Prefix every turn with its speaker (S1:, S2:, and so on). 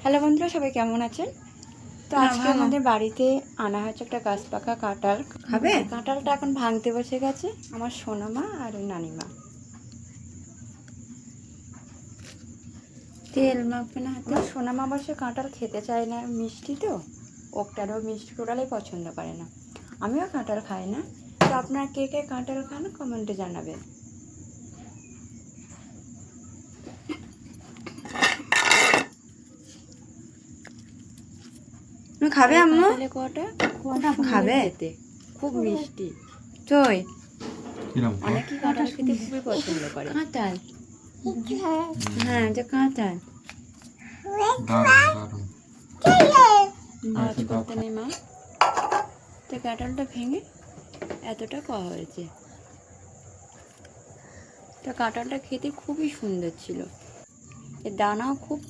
S1: Hello বন্ধুরা, সবাই কেমন আছেন? তো আজকে আমাদের বাড়িতে আনা হচ্ছে একটা গাছ পাকা কাঁঠাল। খাবে? কাঁঠালটা এখন ভাঙতে বসে গেছে আমার সোনামা আর নানিমা। তেল মাখবে না হাতে। সোনামা অবশ্য কাঁঠাল খেতে চায় না, মিষ্টি তো, ওটারও মিষ্টি টোটালেই পছন্দ করে না। আমিও কাঁঠাল খাই না। তো আপনারা কে কে কাঁঠাল খান কমেন্টে জানাবেন। খাবে আম্মু? কটা খাবে? খুব মিষ্টি। তুই অনেকেই কাঁঠাল খেতে খুবই পছন্দ করে। কাঁঠাল, হ্যাঁ, যে কাঁঠাল আওয়াজ করতে নেই মা। তো কাঁঠালটা ভেঙে এতটা কওয়া হয়েছে। তো কাঁঠালটা খেতে খুবই সুন্দর ছিল, এর দানাও খুব